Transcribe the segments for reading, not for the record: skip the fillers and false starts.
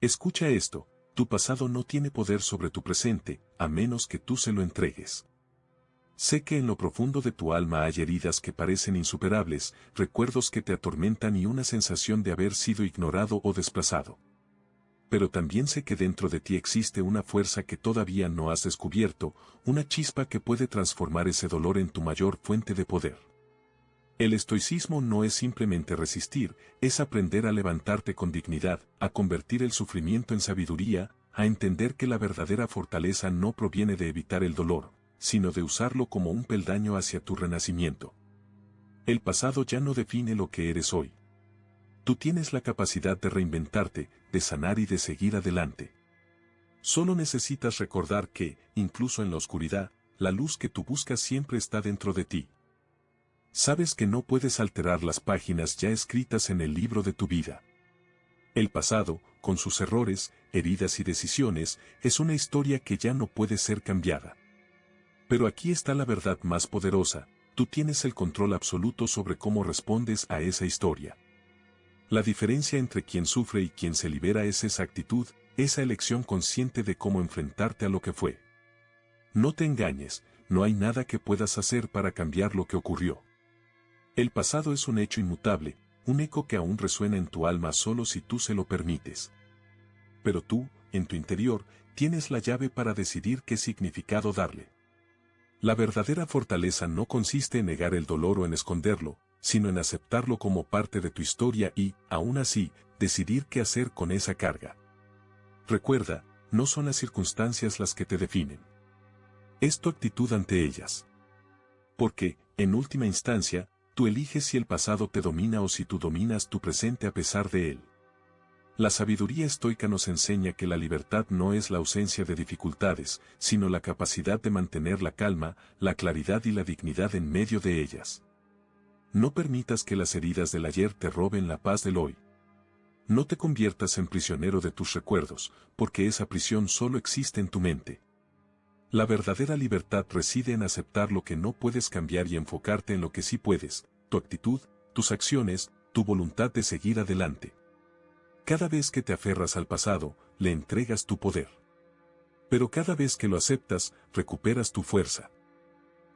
Escucha esto, tu pasado no tiene poder sobre tu presente, a menos que tú se lo entregues. Sé que en lo profundo de tu alma hay heridas que parecen insuperables, recuerdos que te atormentan y una sensación de haber sido ignorado o desplazado. Pero también sé que dentro de ti existe una fuerza que todavía no has descubierto, una chispa que puede transformar ese dolor en tu mayor fuente de poder. El estoicismo no es simplemente resistir, es aprender a levantarte con dignidad, a convertir el sufrimiento en sabiduría, a entender que la verdadera fortaleza no proviene de evitar el dolor, sino de usarlo como un peldaño hacia tu renacimiento. El pasado ya no define lo que eres hoy. Tú tienes la capacidad de reinventarte, de sanar y de seguir adelante. Solo necesitas recordar que, incluso en la oscuridad, la luz que tú buscas siempre está dentro de ti. Sabes que no puedes alterar las páginas ya escritas en el libro de tu vida. El pasado, con sus errores, heridas y decisiones, es una historia que ya no puede ser cambiada. Pero aquí está la verdad más poderosa, tú tienes el control absoluto sobre cómo respondes a esa historia. La diferencia entre quien sufre y quien se libera es esa actitud, esa elección consciente de cómo enfrentarte a lo que fue. No te engañes, no hay nada que puedas hacer para cambiar lo que ocurrió. El pasado es un hecho inmutable, un eco que aún resuena en tu alma solo si tú se lo permites. Pero tú, en tu interior, tienes la llave para decidir qué significado darle. La verdadera fortaleza no consiste en negar el dolor o en esconderlo, sino en aceptarlo como parte de tu historia y, aún así, decidir qué hacer con esa carga. Recuerda, no son las circunstancias las que te definen. Es tu actitud ante ellas. Porque, en última instancia, tú eliges si el pasado te domina o si tú dominas tu presente a pesar de él. La sabiduría estoica nos enseña que la libertad no es la ausencia de dificultades, sino la capacidad de mantener la calma, la claridad y la dignidad en medio de ellas. No permitas que las heridas del ayer te roben la paz del hoy. No te conviertas en prisionero de tus recuerdos, porque esa prisión solo existe en tu mente. La verdadera libertad reside en aceptar lo que no puedes cambiar y enfocarte en lo que sí puedes, tu actitud, tus acciones, tu voluntad de seguir adelante. Cada vez que te aferras al pasado, le entregas tu poder. Pero cada vez que lo aceptas, recuperas tu fuerza.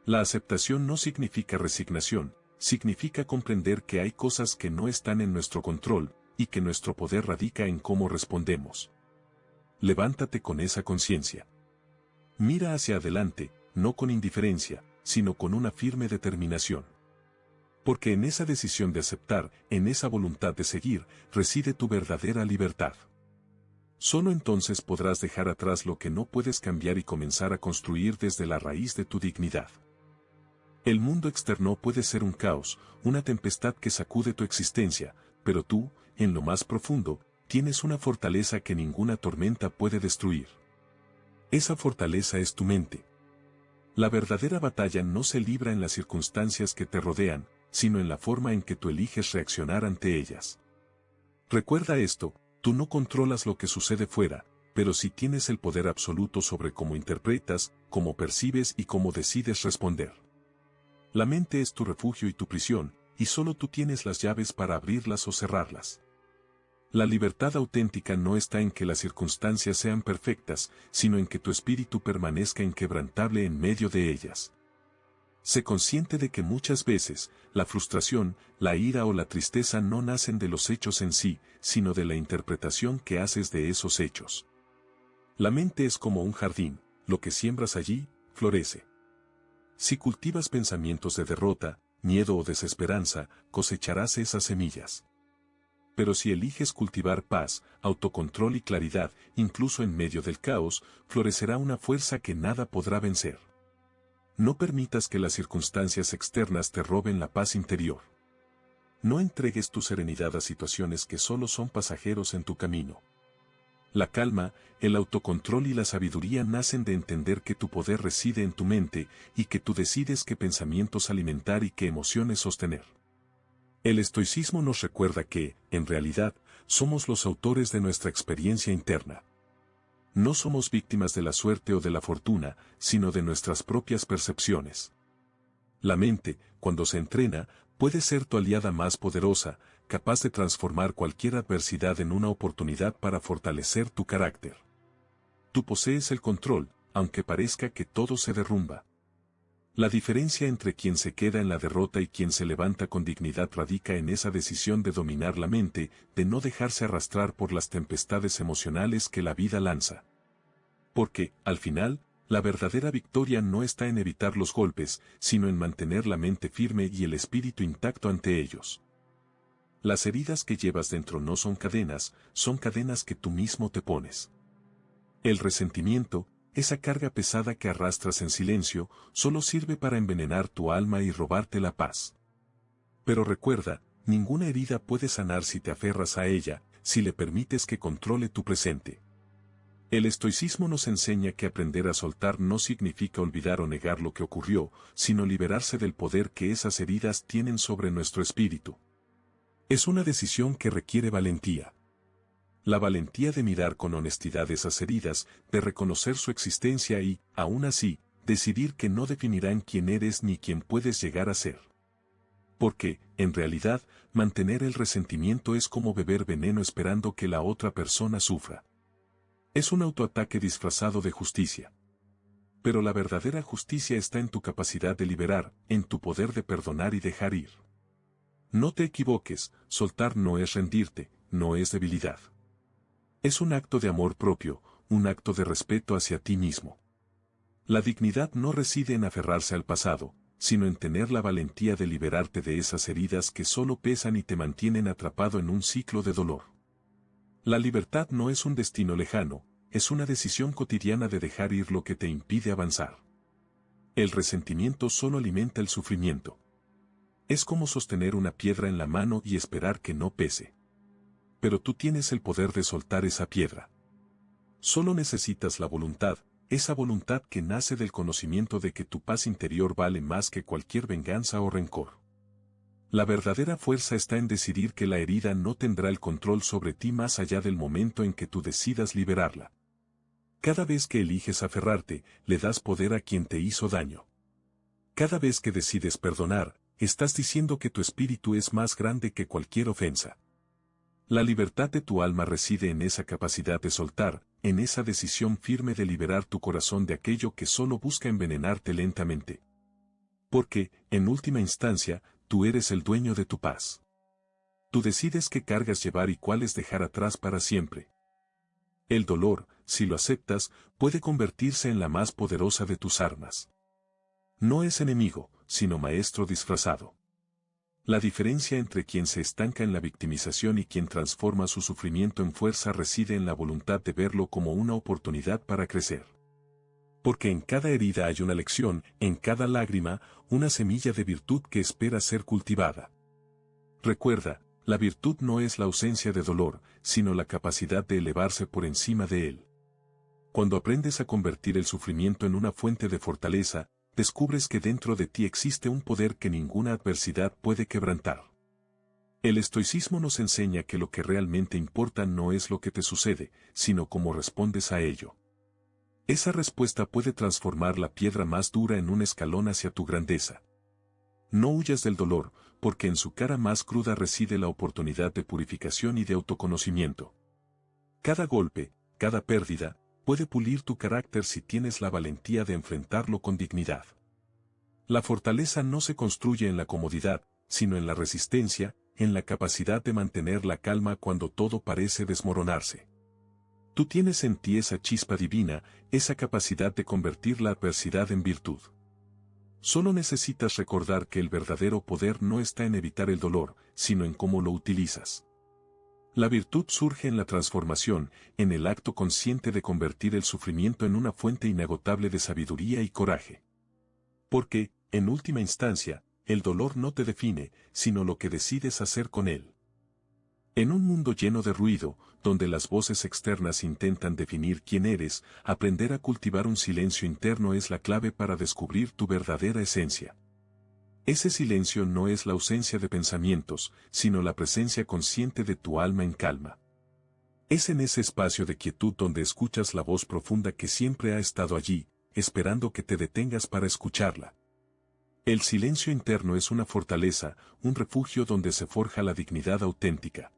La aceptación no significa resignación, significa comprender que hay cosas que no están en nuestro control, y que nuestro poder radica en cómo respondemos. Levántate con esa conciencia. Mira hacia adelante, no con indiferencia, sino con una firme determinación. Porque en esa decisión de aceptar, en esa voluntad de seguir, reside tu verdadera libertad. Solo entonces podrás dejar atrás lo que no puedes cambiar y comenzar a construir desde la raíz de tu dignidad. El mundo externo puede ser un caos, una tempestad que sacude tu existencia, pero tú, en lo más profundo, tienes una fortaleza que ninguna tormenta puede destruir. Esa fortaleza es tu mente. La verdadera batalla no se libra en las circunstancias que te rodean, sino en la forma en que tú eliges reaccionar ante ellas. Recuerda esto, tú no controlas lo que sucede fuera, pero sí tienes el poder absoluto sobre cómo interpretas, cómo percibes y cómo decides responder. La mente es tu refugio y tu prisión, y solo tú tienes las llaves para abrirlas o cerrarlas. La libertad auténtica no está en que las circunstancias sean perfectas, sino en que tu espíritu permanezca inquebrantable en medio de ellas. Sé consciente de que muchas veces, la frustración, la ira o la tristeza no nacen de los hechos en sí, sino de la interpretación que haces de esos hechos. La mente es como un jardín, lo que siembras allí, florece. Si cultivas pensamientos de derrota, miedo o desesperanza, cosecharás esas semillas. Pero si eliges cultivar paz, autocontrol y claridad, incluso en medio del caos, florecerá una fuerza que nada podrá vencer. No permitas que las circunstancias externas te roben la paz interior. No entregues tu serenidad a situaciones que solo son pasajeros en tu camino. La calma, el autocontrol y la sabiduría nacen de entender que tu poder reside en tu mente y que tú decides qué pensamientos alimentar y qué emociones sostener. El estoicismo nos recuerda que, en realidad, somos los autores de nuestra experiencia interna. No somos víctimas de la suerte o de la fortuna, sino de nuestras propias percepciones. La mente, cuando se entrena, puede ser tu aliada más poderosa, capaz de transformar cualquier adversidad en una oportunidad para fortalecer tu carácter. Tú posees el control, aunque parezca que todo se derrumba. La diferencia entre quien se queda en la derrota y quien se levanta con dignidad radica en esa decisión de dominar la mente, de no dejarse arrastrar por las tempestades emocionales que la vida lanza. Porque, al final, la verdadera victoria no está en evitar los golpes, sino en mantener la mente firme y el espíritu intacto ante ellos. Las heridas que llevas dentro no son cadenas que tú mismo te pones. El resentimiento, esa carga pesada que arrastras en silencio, solo sirve para envenenar tu alma y robarte la paz. Pero recuerda, ninguna herida puede sanar si te aferras a ella, si le permites que controle tu presente. El estoicismo nos enseña que aprender a soltar no significa olvidar o negar lo que ocurrió, sino liberarse del poder que esas heridas tienen sobre nuestro espíritu. Es una decisión que requiere valentía. La valentía de mirar con honestidad esas heridas, de reconocer su existencia y, aún así, decidir que no definirán quién eres ni quién puedes llegar a ser. Porque, en realidad, mantener el resentimiento es como beber veneno esperando que la otra persona sufra. Es un autoataque disfrazado de justicia. Pero la verdadera justicia está en tu capacidad de liberar, en tu poder de perdonar y dejar ir. No te equivoques, soltar no es rendirte, no es debilidad. Es un acto de amor propio, un acto de respeto hacia ti mismo. La dignidad no reside en aferrarse al pasado, sino en tener la valentía de liberarte de esas heridas que solo pesan y te mantienen atrapado en un ciclo de dolor. La libertad no es un destino lejano, es una decisión cotidiana de dejar ir lo que te impide avanzar. El resentimiento solo alimenta el sufrimiento. Es como sostener una piedra en la mano y esperar que no pese. Pero tú tienes el poder de soltar esa piedra. Solo necesitas la voluntad, esa voluntad que nace del conocimiento de que tu paz interior vale más que cualquier venganza o rencor. La verdadera fuerza está en decidir que la herida no tendrá el control sobre ti más allá del momento en que tú decidas liberarla. Cada vez que eliges aferrarte, le das poder a quien te hizo daño. Cada vez que decides perdonar, estás diciendo que tu espíritu es más grande que cualquier ofensa. La libertad de tu alma reside en esa capacidad de soltar, en esa decisión firme de liberar tu corazón de aquello que solo busca envenenarte lentamente. Porque, en última instancia, tú eres el dueño de tu paz. Tú decides qué cargas llevar y cuáles dejar atrás para siempre. El dolor, si lo aceptas, puede convertirse en la más poderosa de tus armas. No es enemigo, sino maestro disfrazado. La diferencia entre quien se estanca en la victimización y quien transforma su sufrimiento en fuerza reside en la voluntad de verlo como una oportunidad para crecer. Porque en cada herida hay una lección, en cada lágrima, una semilla de virtud que espera ser cultivada. Recuerda, la virtud no es la ausencia de dolor, sino la capacidad de elevarse por encima de él. Cuando aprendes a convertir el sufrimiento en una fuente de fortaleza, descubres que dentro de ti existe un poder que ninguna adversidad puede quebrantar. El estoicismo nos enseña que lo que realmente importa no es lo que te sucede, sino cómo respondes a ello. Esa respuesta puede transformar la piedra más dura en un escalón hacia tu grandeza. No huyas del dolor, porque en su cara más cruda reside la oportunidad de purificación y de autoconocimiento. Cada golpe, cada pérdida, puede pulir tu carácter si tienes la valentía de enfrentarlo con dignidad. La fortaleza no se construye en la comodidad, sino en la resistencia, en la capacidad de mantener la calma cuando todo parece desmoronarse. Tú tienes en ti esa chispa divina, esa capacidad de convertir la adversidad en virtud. Solo necesitas recordar que el verdadero poder no está en evitar el dolor, sino en cómo lo utilizas. La virtud surge en la transformación, en el acto consciente de convertir el sufrimiento en una fuente inagotable de sabiduría y coraje. Porque, en última instancia, el dolor no te define, sino lo que decides hacer con él. En un mundo lleno de ruido, donde las voces externas intentan definir quién eres, aprender a cultivar un silencio interno es la clave para descubrir tu verdadera esencia. Ese silencio no es la ausencia de pensamientos, sino la presencia consciente de tu alma en calma. Es en ese espacio de quietud donde escuchas la voz profunda que siempre ha estado allí, esperando que te detengas para escucharla. El silencio interno es una fortaleza, un refugio donde se forja la dignidad auténtica.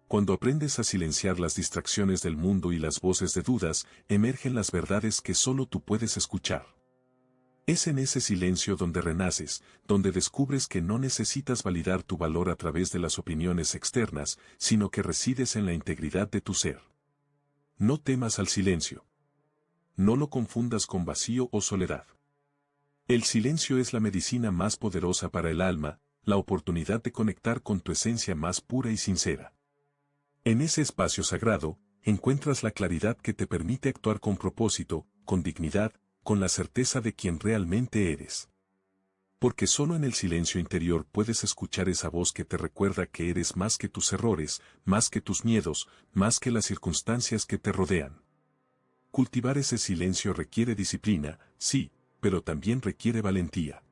Cuando aprendes a silenciar las distracciones del mundo y las voces de dudas, emergen las verdades que solo tú puedes escuchar. Es en ese silencio donde renaces, donde descubres que no necesitas validar tu valor a través de las opiniones externas, sino que resides en la integridad de tu ser. No temas al silencio. No lo confundas con vacío o soledad. El silencio es la medicina más poderosa para el alma, la oportunidad de conectar con tu esencia más pura y sincera. En ese espacio sagrado, encuentras la claridad que te permite actuar con propósito, con dignidad, con la certeza de quién realmente eres. Porque solo en el silencio interior puedes escuchar esa voz que te recuerda que eres más que tus errores, más que tus miedos, más que las circunstancias que te rodean. Cultivar ese silencio requiere disciplina, sí, pero también requiere valentía.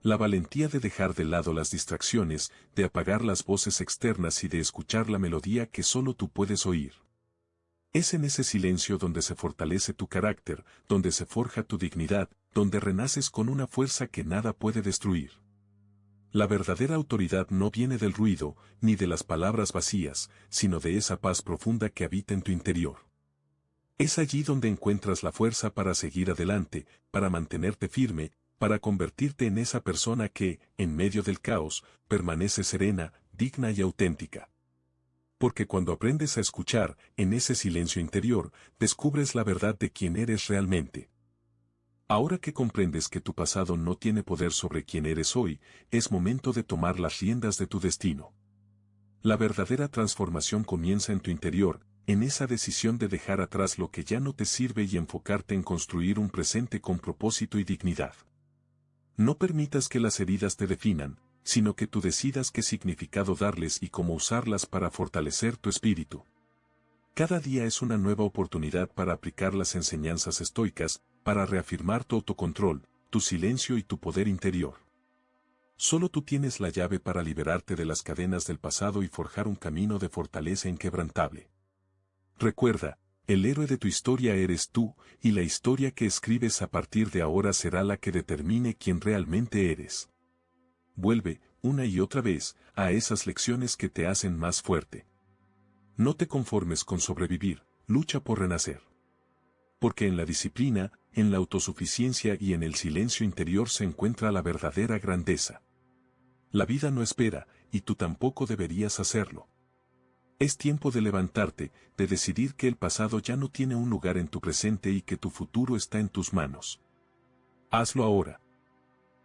La valentía de dejar de lado las distracciones, de apagar las voces externas y de escuchar la melodía que solo tú puedes oír. Es en ese silencio donde se fortalece tu carácter, donde se forja tu dignidad, donde renaces con una fuerza que nada puede destruir. La verdadera autoridad no viene del ruido, ni de las palabras vacías, sino de esa paz profunda que habita en tu interior. Es allí donde encuentras la fuerza para seguir adelante, para mantenerte firme, para convertirte en esa persona que, en medio del caos, permanece serena, digna y auténtica. Porque cuando aprendes a escuchar, en ese silencio interior, descubres la verdad de quién eres realmente. Ahora que comprendes que tu pasado no tiene poder sobre quién eres hoy, es momento de tomar las riendas de tu destino. La verdadera transformación comienza en tu interior, en esa decisión de dejar atrás lo que ya no te sirve y enfocarte en construir un presente con propósito y dignidad. No permitas que las heridas te definan, sino que tú decidas qué significado darles y cómo usarlas para fortalecer tu espíritu. Cada día es una nueva oportunidad para aplicar las enseñanzas estoicas, para reafirmar tu autocontrol, tu silencio y tu poder interior. Solo tú tienes la llave para liberarte de las cadenas del pasado y forjar un camino de fortaleza inquebrantable. Recuerda, el héroe de tu historia eres tú, y la historia que escribes a partir de ahora será la que determine quién realmente eres. Vuelve, una y otra vez, a esas lecciones que te hacen más fuerte. No te conformes con sobrevivir, lucha por renacer. Porque en la disciplina, en la autosuficiencia y en el silencio interior se encuentra la verdadera grandeza. La vida no espera, y tú tampoco deberías hacerlo. Es tiempo de levantarte, de decidir que el pasado ya no tiene un lugar en tu presente y que tu futuro está en tus manos. Hazlo ahora.